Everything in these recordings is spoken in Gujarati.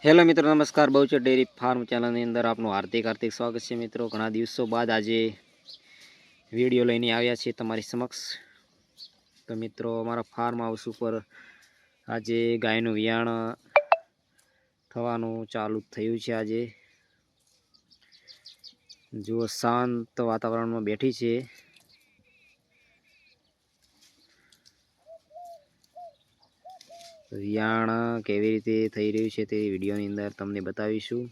હેલો મિત્રો, નમસ્કાર. બહુચર ડેરી ફાર્મ ચેનલની અંદર આપનું હાર્દિક સ્વાગત છે. મિત્રો, ઘણા દિવસો બાદ આજે વિડીયો લઈને આવ્યા છીએ તમારી સમક્ષ. તો મિત્રો, અમારા ફાર્મ હાઉસ ઉપર આજે ગાયનું વિયાણ થવાનું ચાલુ થયું છે. આજે જુઓ, શાંત વાતાવરણમાં બેઠી છે. વિયાણ કેવી રીતે થઈ રહ્યું છે તે વિડીયોની અંદર તમને બતાવીશું.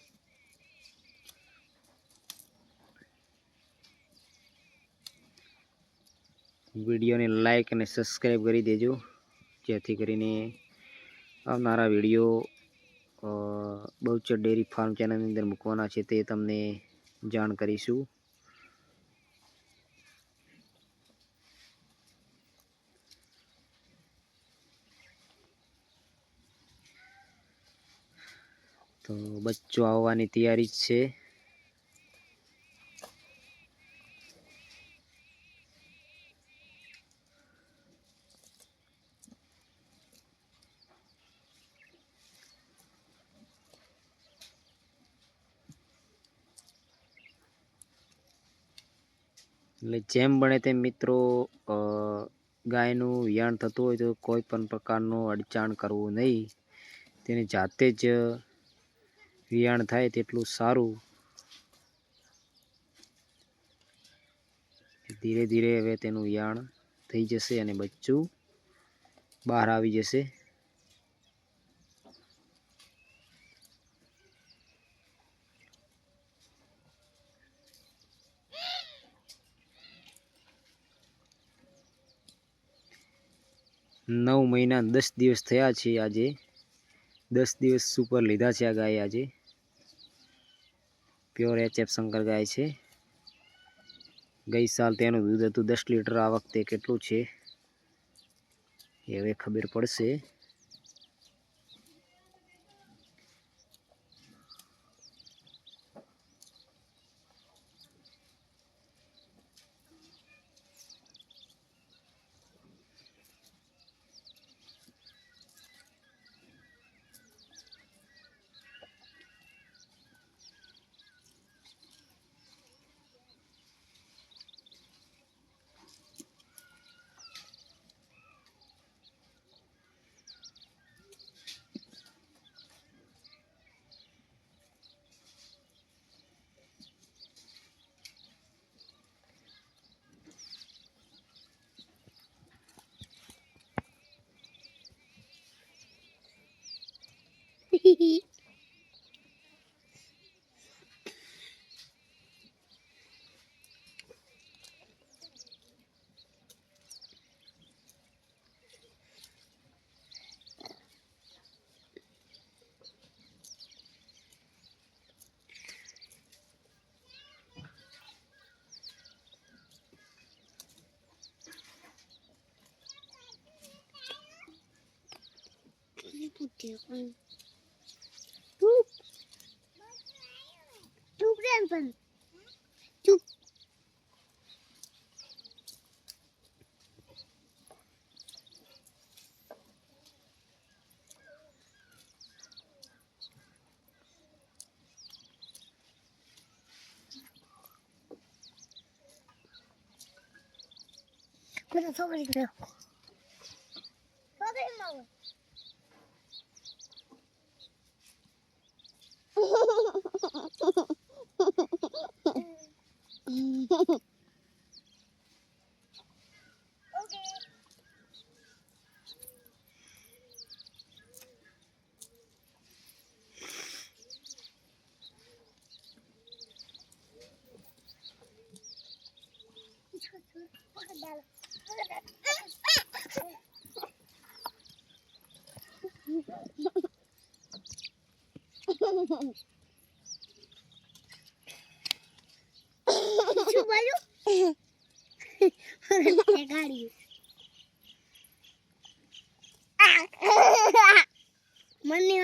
વિડીયોને લાઈક અને સબસ્ક્રાઈબ કરી દેજો, જેથી કરીને આવનારા વિડીયો બહુચર ડેરી ફાર્મ ચેનલની અંદર મૂકવાના છે તે તમને જાણ કરીશું. તો બચ્ચો આવવાની તૈયારી જ છે. એટલે જેમ બને તેમ મિત્રો, ગાયનું વિયાણ થતું હોય તો કોઈ પણ પ્રકારનું અડચાણ કરવું નહીં. તેને જાતે જ વિયાણ થાય તેટલું સારું. ધીરે ધીરે હવે તેનું વિયાણ થઈ જશે અને બચ્ચું બહાર આવી જશે. નવ મહિના 10 દિવસ થયા છે. આજે 10 દિવસ ઉપર લીધા છે આ ગાય. આજે પ્યોર HF શંકર ગાય છે. ગઈ સાલ તેનું દૂધ હતું 10 લીટર. આ વખતે કેટલું છે એ હવે ખબર પડશે. Bueno, sobre creo. Sobre no. શું બોલ્યું? ગાડી મને